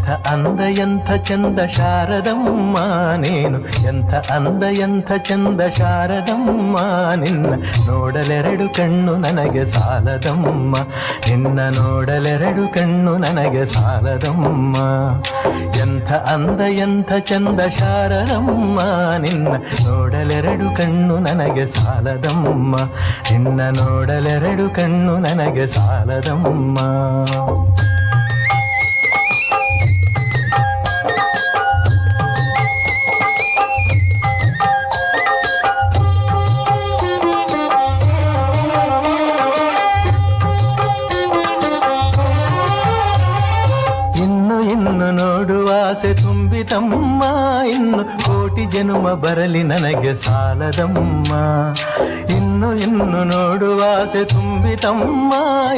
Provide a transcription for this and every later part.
ಎಂಥ ಅಂದ ಎಂಥ ಚಂದ ಶಾರದಮ್ಮ ನೀನು, ಎಂಥ ಅಂದ ಎಂಥ ಚಂದ ಶಾರದಮ್ಮ ನಿನ್ನ ನೋಡಲೆರಡು ಕಣ್ಣು ನನಗೆ ಸಾಲದಮ್ಮ, ನಿನ್ನ ನೋಡಲೆರಡು ಕಣ್ಣು ನನಗೆ ಸಾಲದಮ್ಮ. ಎಂಥ ಅಂದ ಎಂಥ ಚಂದ ಶಾರದಮ್ಮ ನಿನ್ನ ನೋಡಲೆರಡು ಕಣ್ಣು ನನಗೆ ಸಾಲದಮ್ಮ, ನಿನ್ನ ನೋಡಲೆರಡು ಕಣ್ಣು ನನಗೆ ಸಾಲದಮ್ಮ. ಇನ್ನು ನೋಡುವ ಆಸೆ ತುಂಬಿತಮ್ಮ, ಇನ್ನು ಕೋಟಿ ಜನುಮ ಬರಲಿ ನನಗೆ ಸಾಲದಮ್ಮ. ಇನ್ನು ನೋಡುವ ಆಸೆ ತುಂಬಿತಮ್ಮ,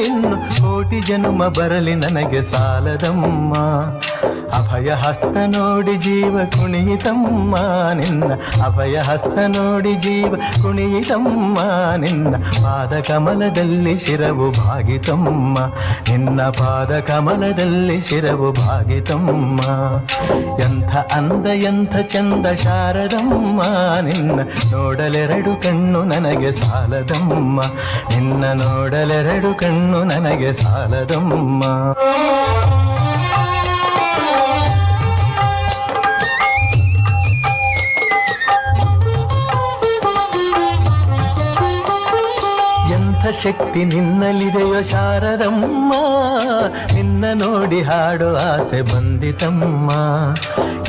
ಇನ್ನು ಕೋಟಿ ಜನುಮ ಬರಲಿ ನನಗೆ ಸಾಲದಮ್ಮ. ಅಭಯ ಹಸ್ತ ನೋಡಿ ಜೀವ ಕುಣಿಯಿತಮ್ಮ ನಿನ್ನ, ಅಭಯ ಹಸ್ತ ನೋಡಿ ಜೀವ ಕುಣಿಯಿತಮ್ಮ ನಿನ್ನ ಪಾದ ಕಮಲದಲ್ಲಿ ಶಿರವು ಭಾಗಿತಮ್ಮ, ನಿನ್ನ ಪಾದ ಕಮಲದಲ್ಲಿ ಶಿರವು ಭಾಗಿತಮ್ಮ. ಎಂಥ ಅಂದ ಎಂಥ ಚಂದ ಶಾರದಮ್ಮ ನಿನ್ನ ನೋಡಲೆರಡು ಕಣ್ಣು ನನಗೆ ಸಾಲದಮ್ಮ, ನಿನ್ನ ನೋಡಲೆರಡು ಕಣ್ಣು ನನಗೆ ಸಾಲದಮ್ಮ. ಎಂಥ ಶಕ್ತಿ ನಿನ್ನಲ್ಲಿದೆಯೋ ಶಾರದಮ್ಮ, ನಿನ್ನ ನೋಡಿ ಹಾಡೋ ಆಸೆ ಬಂದಿತಮ್ಮ.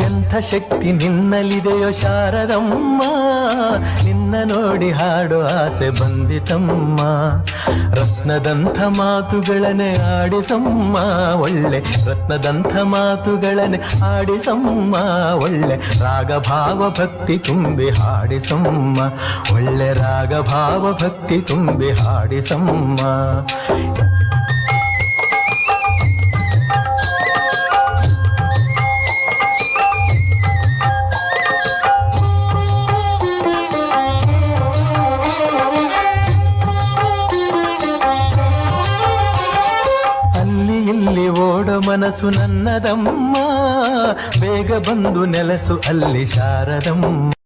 ಎಂಥ ಶಕ್ತಿ ನಿನ್ನಲ್ಲಿದೆಯೋ ಶಾರದಮ್ಮ, ನಿನ್ನ ನೋಡಿ ಹಾಡೋ ಆಸೆ ಬಂದಿತಮ್ಮ. ರತ್ನದಂಥ ಮಾತುಗಳನ್ನೇ ಆಡಿಸಮ್ಮ ಒಳ್ಳೆ, ರತ್ನದಂಥ ಮಾತುಗಳನ್ನೇ ಆಡಿಸಮ್ಮ ಒಳ್ಳೆ, ರಾಗಭಾವ ಭಕ್ತಿ ತುಂಬಿ ಹಾಡಿಸಮ್ಮ ಒಳ್ಳೆ, ರಾಗಭಾವ ಭಕ್ತಿ ತುಂಬಿ ಹಾಡಿಸಮ್ಮ. ಅಲ್ಲಿ ಇಲ್ಲಿ ಓಡೋ ಮನಸ್ಸು ನನ್ನದಮ್ಮ, ಬೇಗ ಬಂದು ನೆಲೆಸು ಅಲ್ಲಿ ಶಾರದಮ್ಮ.